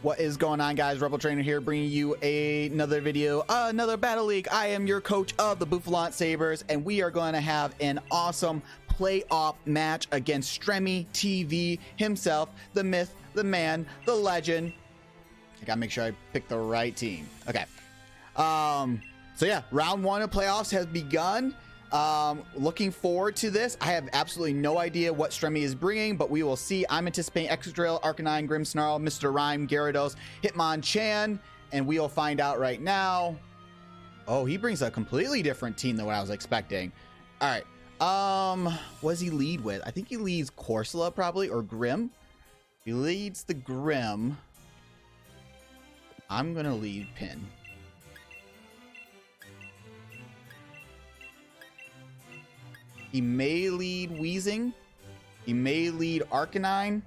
What is going on, guys? RebelTrainer here, bringing you another video, another Battle League. I am your coach of the Bouffalant Sabres, and we are going to have an awesome playoff match against Stremitv himself, the myth, the man, the legend. I gotta make sure I pick the right team. Okay. So yeah, round one of playoffs has begun. Looking forward to this. I have absolutely no idea what Stremi is bringing, but we will see. I'm anticipating Excadrill, Arcanine, Grimmsnarl, Mr. Rhyme, Gyarados, Hitmonchan, and we'll find out right now. Oh, he brings a completely different team than what I was expecting. All right. What does he lead with? I think he leads Corsola probably, or Grim. He leads the Grim. I'm gonna lead Pin. He may lead Weezing. He may lead Arcanine.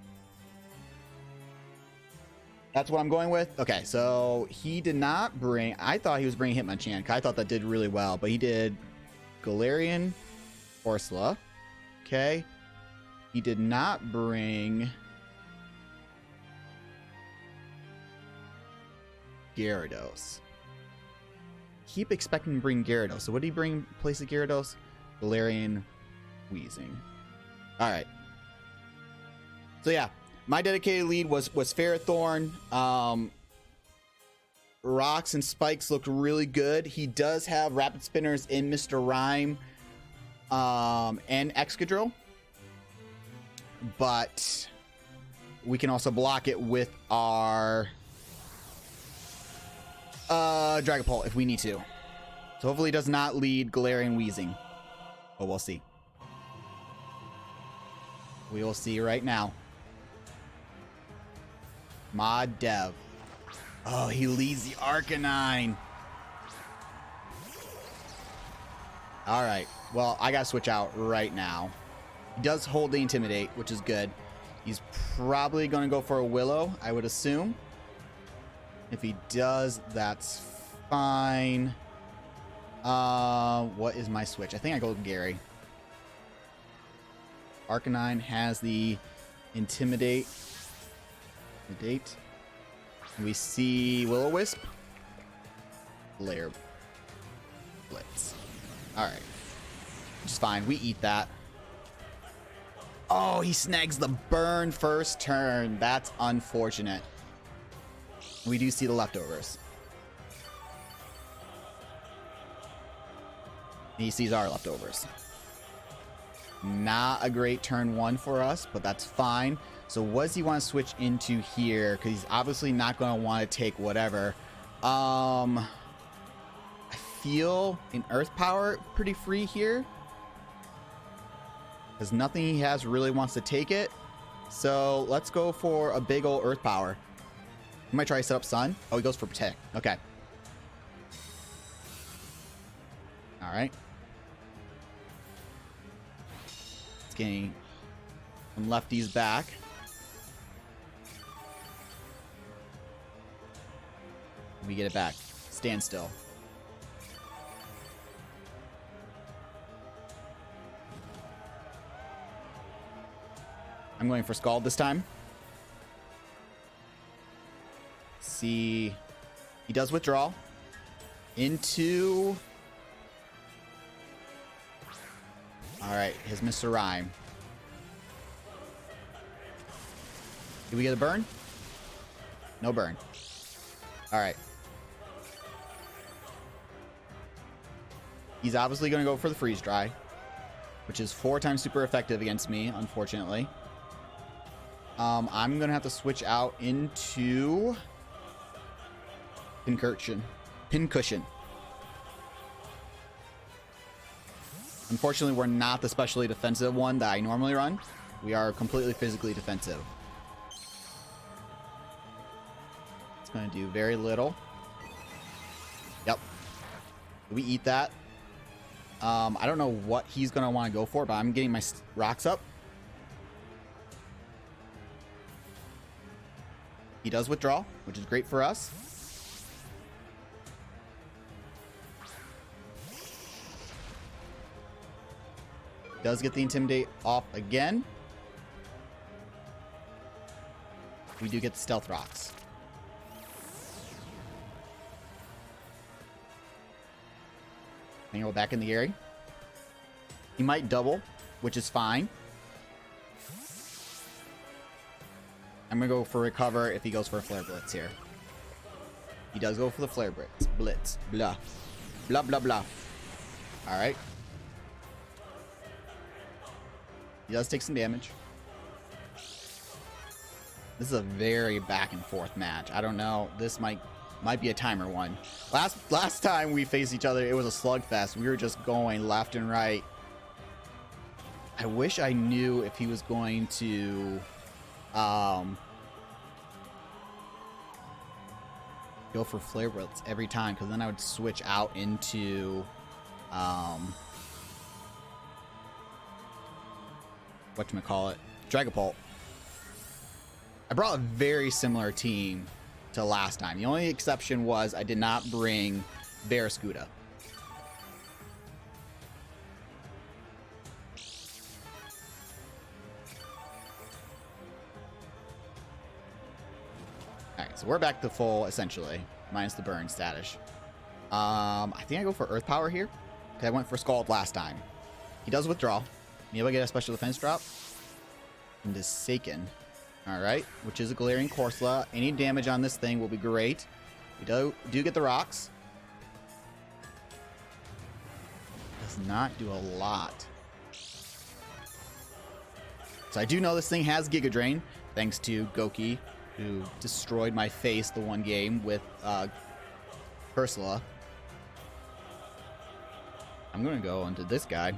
That's what I'm going with. Okay, so he did not bring... I thought he was bringing Hitmonchan, because I thought that did really well. But he did Galarian, Corsola. Okay. He did not bring Gyarados. Keep expecting to bring Gyarados. So what did he bring in place of Gyarados? Galarian, Weezing. All right. So yeah, my dedicated lead was Ferrothorn. Rocks and Spikes looked really good. He does have Rapid Spinners in Mr. Rhyme and Excadrill, but we can also block it with our Dragapult if we need to. So hopefully he does not lead Galarian, Weezing. But we'll see. We will see right now. Mod Dev. Oh, he leads the Arcanine. Alright. Well, I gotta switch out right now. He does hold the Intimidate, which is good. He's probably gonna go for a Willow, I would assume. If he does, that's fine. What is my switch? I think I go with Gary. Arcanine has the Intimidate. We see Will-O-Wisp. Layer Blitz. Alright. Which is fine. We eat that. Oh, he snags the burn first turn. That's unfortunate. We do see the leftovers. He sees our leftovers. Not a great turn one for us, but that's fine. So what does he want to switch into here? Because he's obviously not going to want to take whatever. I feel in Earth Power pretty free here. Because nothing he has really wants to take it. So let's go for a big old Earth Power. He might try to set up Sun. Oh, he goes for Protect. Okay. Alright. It's getting some lefties back. We get it back. Stand still. I'm going for Scald this time. See, he does withdraw into... Alright, his Mr. Rhyme. Did we get a burn? No burn. Alright. He's obviously going to go for the Freeze Dry, which is 4 times super effective against me, unfortunately. I'm going to have to switch out into Pincushion. Unfortunately, we're not the specially defensive one that I normally run. We are completely physically defensive. It's going to do very little. Yep. We eat that. I don't know what he's going to want to go for, but I'm getting my rocks up. He does withdraw, which is great for us. Does get the Intimidate off again. We do get the Stealth Rocks. And go back in the area. He might double, which is fine. I'm going to go for Recover if he goes for a Flare Blitz here. He does go for the Flare Blitz. Blitz. Blah. Blah, blah, blah. Alright. He does take some damage. This is a very back and forth match. I don't know. This might be a timer one. Last time we faced each other, it was a slugfest. We were just going left and right. I wish I knew if he was going to go for Flare Blitz every time, because then I would switch out into whatchamacallit, Dragapult. I brought a very similar team to last time. The only exception was I did not bring Barraskewda. Alright, so we're back to full, essentially, minus the burn status. I think I go for Earth Power here, because I went for Scald last time. He does withdraw. Maybe I get a special defense drop. And this Seiken. Alright, which is a Galarian Corsola. Any damage on this thing will be great. We do get the rocks. Does not do a lot. So I do know this thing has Giga Drain, thanks to Gokey, who destroyed my face the one game with Corsola. I'm going to go into this guy.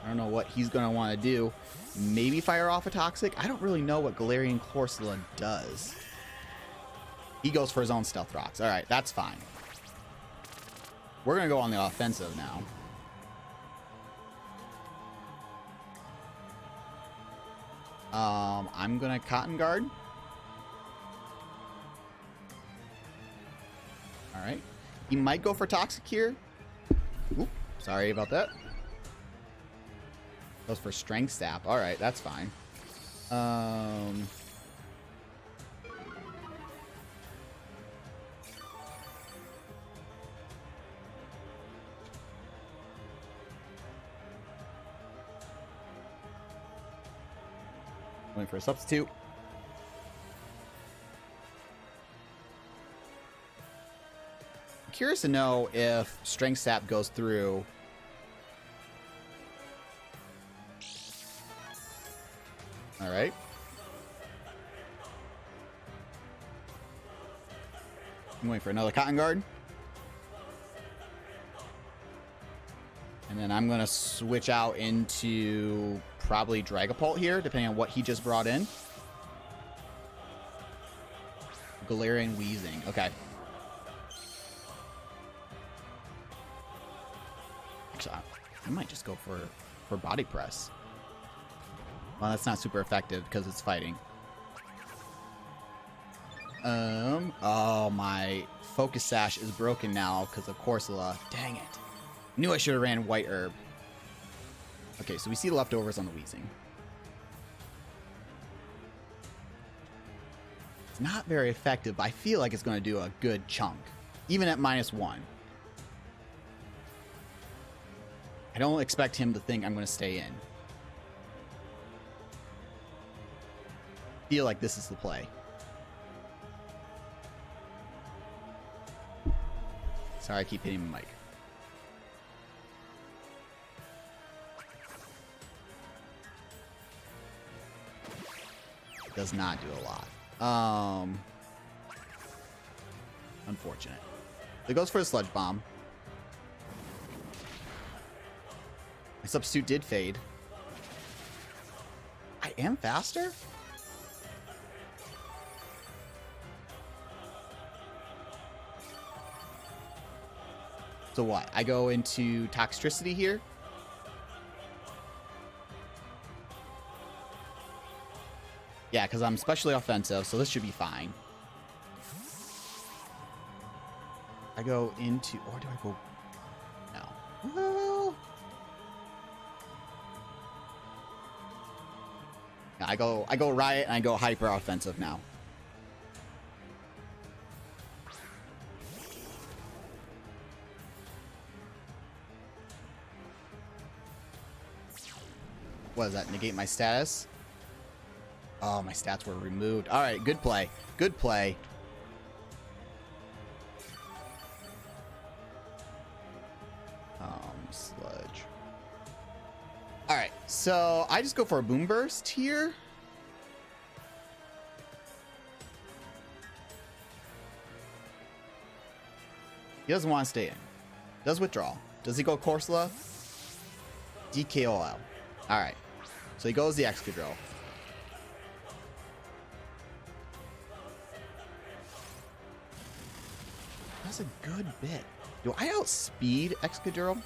I don't know what he's going to want to do. Maybe fire off a Toxic? I don't really know what Galarian Corsola does. He goes for his own Stealth Rocks. Alright, that's fine. We're going to go on the offensive now. I'm going to Cotton Guard. Alright. He might go for Toxic here. Oop, sorry about that. Goes for Strength Sap. Alright, that's fine. Going for a substitute. I'm curious to know if Strength Sap goes through. All right. I'm waiting for another Cotton Guard. And then I'm going to switch out into probably Dragapult here, depending on what he just brought in. Galarian Wheezing. Okay. Actually, I might just go for Body Press. Well, that's not super effective because it's fighting. Oh, my Focus Sash is broken now because of Corsola. Dang it. Knew I should have ran White Herb. Okay, so we see leftovers on the Wheezing. It's not very effective, but I feel like it's going to do a good chunk, even at -1. I don't expect him to think I'm going to stay in. Feel like this is the play. Sorry, I keep hitting the mic. Does not do a lot. Unfortunate. It goes for a Sludge Bomb. My substitute did fade. I am faster? So what? I go into Toxtricity here. Yeah, because I'm specially offensive, so this should be fine. I go into... Or do I go... No. Well... I go Riot and I go hyper offensive now. What does that negate my status? Oh, my stats were removed. All right, good play. Good play. Sludge. All right, so I just go for a boom burst here. He doesn't want to stay in. Does withdraw. Does he go Corsola? DKOL. All right. So he goes the Excadrill. That's a good bit. Do I outspeed Excadrill?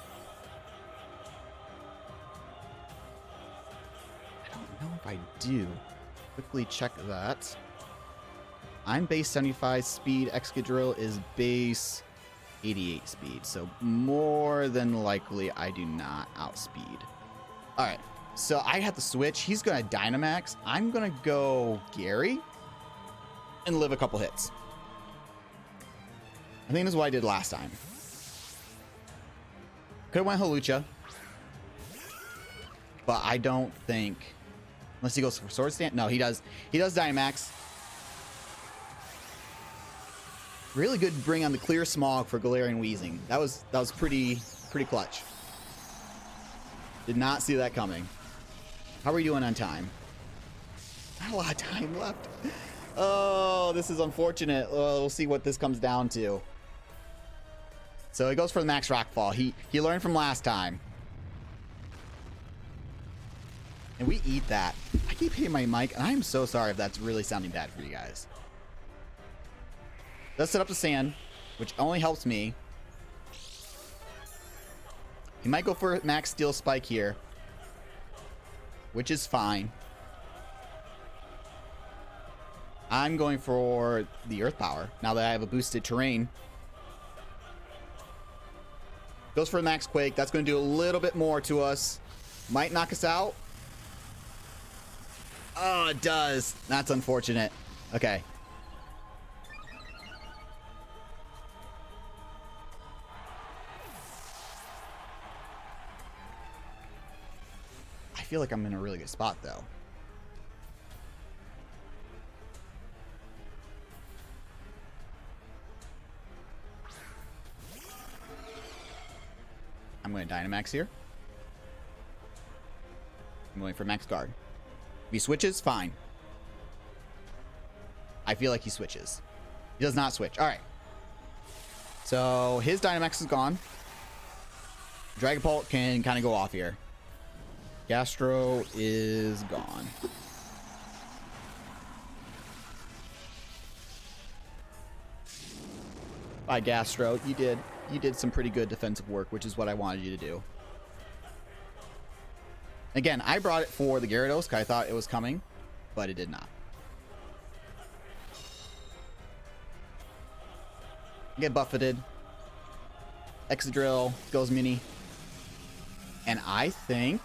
I don't know if I do. Quickly check that. I'm base 75 speed. Excadrill is base 88 speed. So more than likely I do not outspeed. All right. So I have to switch. He's going to Dynamax. I'm going to go Gary and live a couple hits. I think this is what I did last time. Could have went Hawlucha. But I don't think... Unless he goes for Sword Stand. No, he does. He does Dynamax. Really good bring on the Clear Smog for Galarian Wheezing. That was pretty clutch. Did not see that coming. How are we doing on time? Not a lot of time left. Oh, this is unfortunate. Well, we'll see what this comes down to. So he goes for the Max Rockfall. He learned from last time. And we eat that. I keep hitting my mic, and I'm so sorry if that's really sounding bad for you guys. Let's set up the sand, which only helps me. He might go for Max Steel Spike here, which is fine. I'm going for the Earth Power now that I have a boosted terrain. Goes for the Max Quake. That's going to do a little bit more to us. Might knock us out. Oh, it does. That's unfortunate. Okay. I feel like I'm in a really good spot, though. I'm going to Dynamax here. I'm going for Max Guard. If he switches, fine. I feel like he switches. He does not switch. All right. So his Dynamax is gone. Dragapult can kind of go off here. Gastro is gone. Bye, Gastro. You did some pretty good defensive work, which is what I wanted you to do. Again, I brought it for the Gyarados because I thought it was coming, but it did not. Get buffeted. Excadrill goes mini. And I think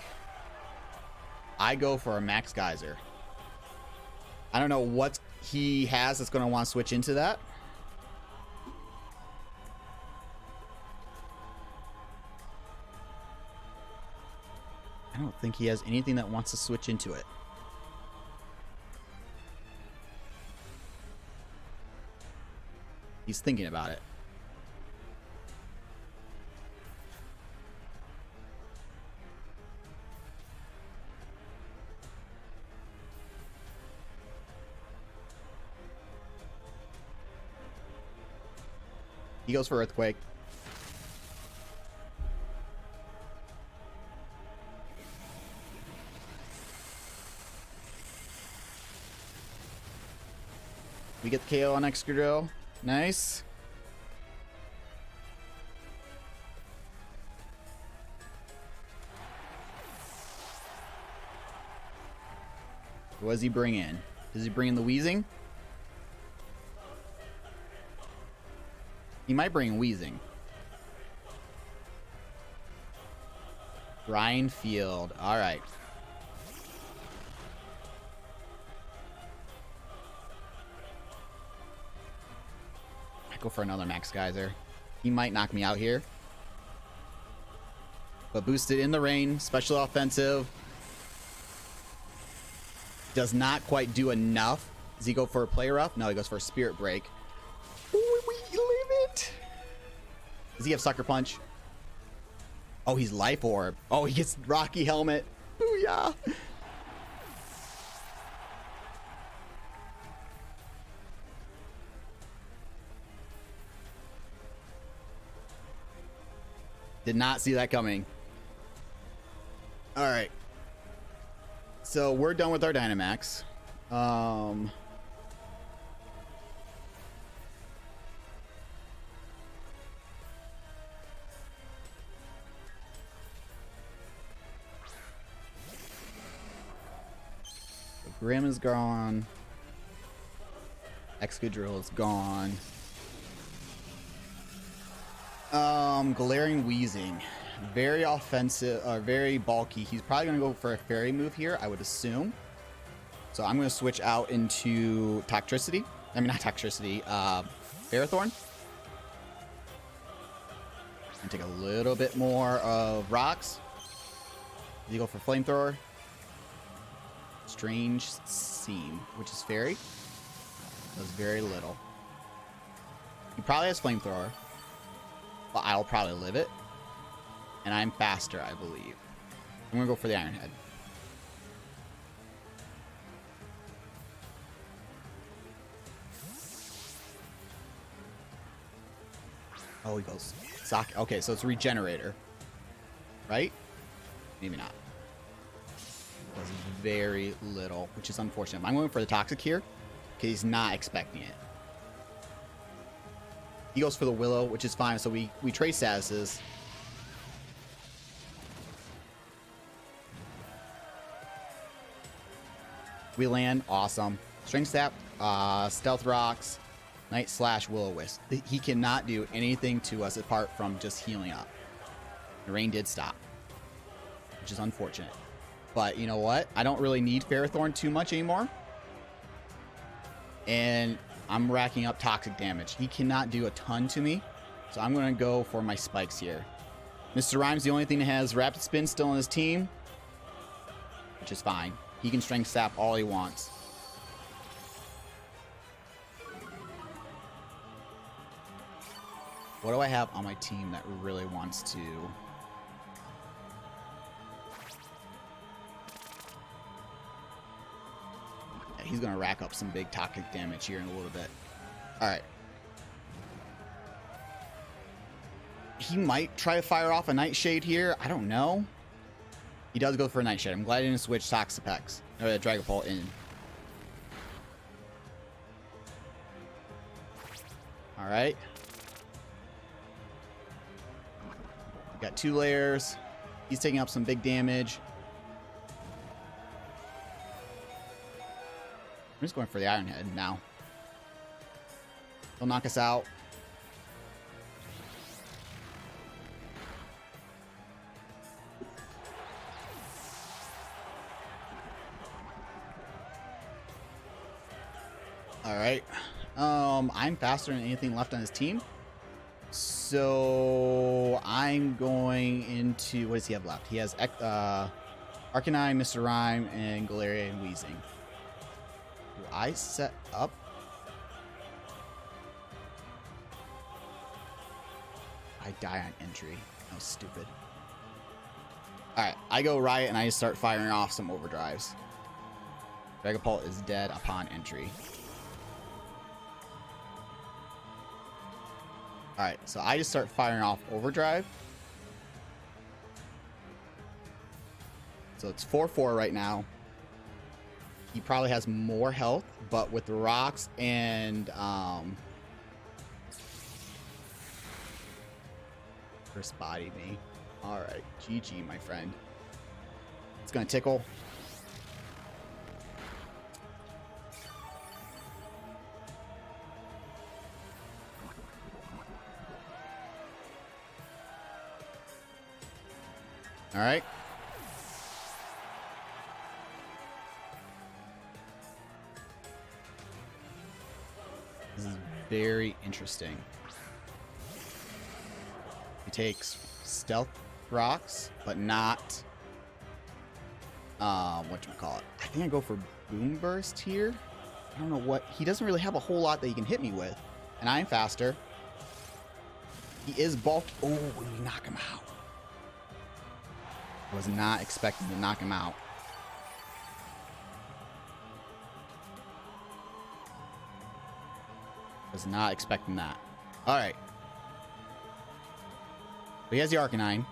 I go for a Max Geyser. I don't know what he has that's going to want to switch into that. I don't think he has anything that wants to switch into it. He's thinking about it. He goes for Earthquake. We get the KO on Excadrill. Nice. What does he bring in? Does he bring in the Wheezing? He might bring Wheezing. Brine Field. All right. Go for another Max Geyser. He might knock me out here. But boosted in the rain. Special offensive. Does not quite do enough. Does he go for a play rough? No, he goes for a spirit break. Ooh, we live it. Does he have sucker punch? Oh, he's life orb. Oh, he gets Rocky helmet. Booyah. Did not see that coming. All right. So we're done with our Dynamax. Grim is gone. Excadrill is gone. Galarian Wheezing. Very offensive, very bulky. He's probably going to go for a fairy move here, I would assume. So I'm going to switch out into Toxtricity. I mean, not Toxtricity, Ferrothorn. And take a little bit more of rocks. You go for Flamethrower. Strange Seam, which is fairy. Does very little. He probably has Flamethrower. But I'll probably live it. And I'm faster, I believe. I'm going to go for the Iron Head. Oh, he goes Sock. Okay, so it's Regenerator. Right? Maybe not. Does very little, which is unfortunate. I'm going for the Toxic here because he's not expecting it. He goes for the Willow, which is fine. So we trade statuses. We land. Awesome. Strength Sap, Stealth Rocks, Night Slash, Will-O-Wisp. He cannot do anything to us apart from just healing up. The rain did stop, which is unfortunate. But you know what? I don't really need Ferrothorn too much anymore. And I'm racking up toxic damage. He cannot do a ton to me. So I'm going to go for my spikes here. Mr. Rhyme's the only thing that has Rapid Spin still on his team, which is fine. He can Strength Sap all he wants. What do I have on my team that really wants to... He's going to rack up some big toxic damage here in a little bit. All right. He might try to fire off a Nightshade here. I don't know. He does go for a Nightshade. I'm glad he didn't switch Toxapex. Or the Dragapult in. All right. Got 2 layers. He's taking up some big damage. I'm just going for the Iron Head now. He'll knock us out. All right. I'm faster than anything left on his team. So I'm going into... What does he have left? He has Arcanine, Mr. Rhyme, and Galarian Wheezing. Do I set up? I die on entry. That was stupid. Alright, I go Riot and I just start firing off some overdrives. Dragapult is dead upon entry. Alright, so I just start firing off overdrive. So it's 4-4 right now. He probably has more health, but with the rocks and first body me. All right, GG, my friend. It's gonna tickle. All right. This is very interesting. takes stealth rocks, but not whatchamacallit. I think I go for boom burst here. I don't know what, he doesn't really have a whole lot that he can hit me with, and I'm faster. He is bulked. Oh, we knock him out. I was not expecting to knock him out. Was not expecting that. All right. But he has the Arcanine.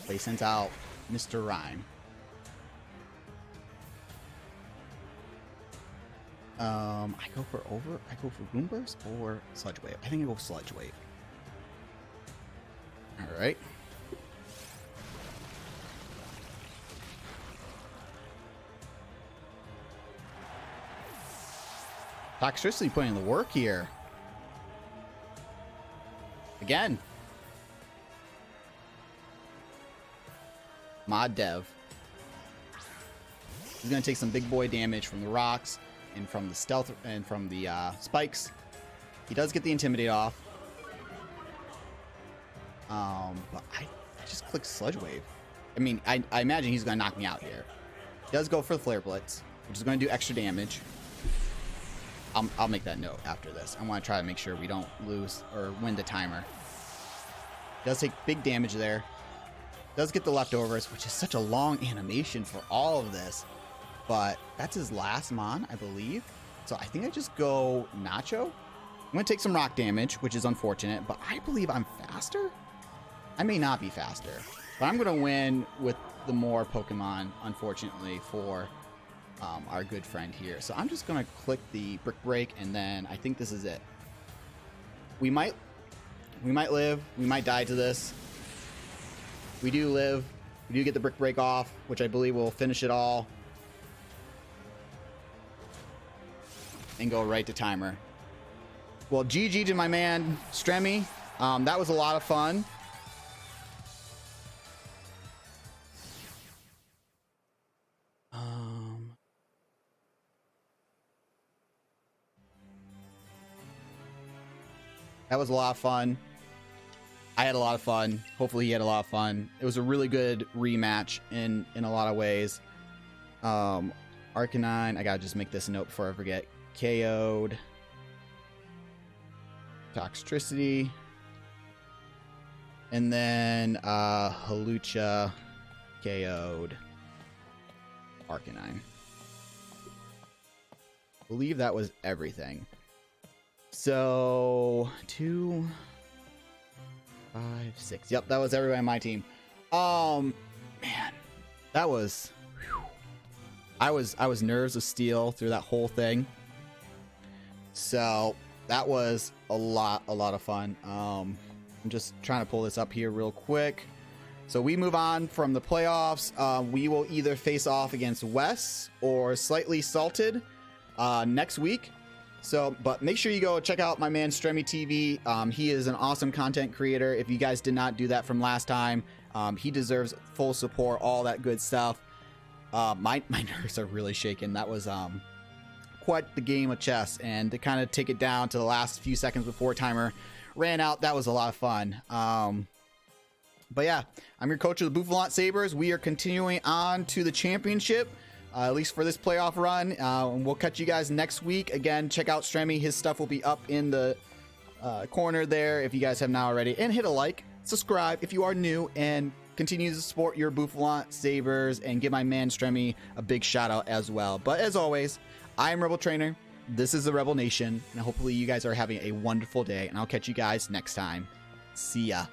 But he sends out Mr. Rhyme. I go for Boom Burst or Sludge Wave. I think I go Sludge Wave. All right. Toxtricity putting in the work here. Again. Mod Dev. He's going to take some big boy damage from the rocks and from the stealth and from the spikes. He does get the Intimidate off. But I just clicked Sludge Wave. I mean, I imagine he's going to knock me out here. He does go for the Flare Blitz, which is going to do extra damage. I'll make that note after this. I want to try to make sure we don't lose or win the timer. Does take big damage there. Does get the leftovers, which is such a long animation for all of this. But that's his last mon, I believe. So I think I just go Nacho. I'm going to take some rock damage, which is unfortunate, but I believe I'm faster. I may not be faster, but I'm going to win with the more Pokemon, unfortunately, for our good friend here. So I'm just going to click the Brick Break, and then I think this is it. We might live. We might die to this. We do live. We do get the Brick Break off, which I believe will finish it all. And go right to timer. Well, GG to my man, Stremy. That was a lot of fun. That was a lot of fun. I had a lot of fun. Hopefully he had a lot of fun. It was a really good rematch in a lot of ways. Arcanine, I gotta just make this note before I forget. KO'd. Toxtricity. And then Halifax KO'd Arcanine. I believe that was everything. So 2, 5, 6. Yep, that was everybody on my team. Man, that was. Whew. I was nerves of steel through that whole thing. So that was a lot of fun. I'm just trying to pull this up here real quick. So we move on from the playoffs. We will either face off against Wes or SlightliSalti next week. So, but make sure you go check out my man Stremitv. He is an awesome content creator. If you guys did not do that from last time, he deserves full support, all that good stuff. My nerves are really shaking. That was quite the game of chess, and to kind of take it down to the last few seconds before timer ran out, that was a lot of fun. But yeah, I'm your coach of the Bouffalant Sabres. We are continuing on to the championship. At least for this playoff run. And we'll catch you guys next week. Again, check out Stremy. His stuff will be up in the corner there if you guys have not already. And hit a like, subscribe if you are new, and continue to support your Bouffalant Sabres and give my man Stremy a big shout out as well. But as always, I am RebelTrainer. This is the Rebel Nation. And hopefully you guys are having a wonderful day. And I'll catch you guys next time. See ya.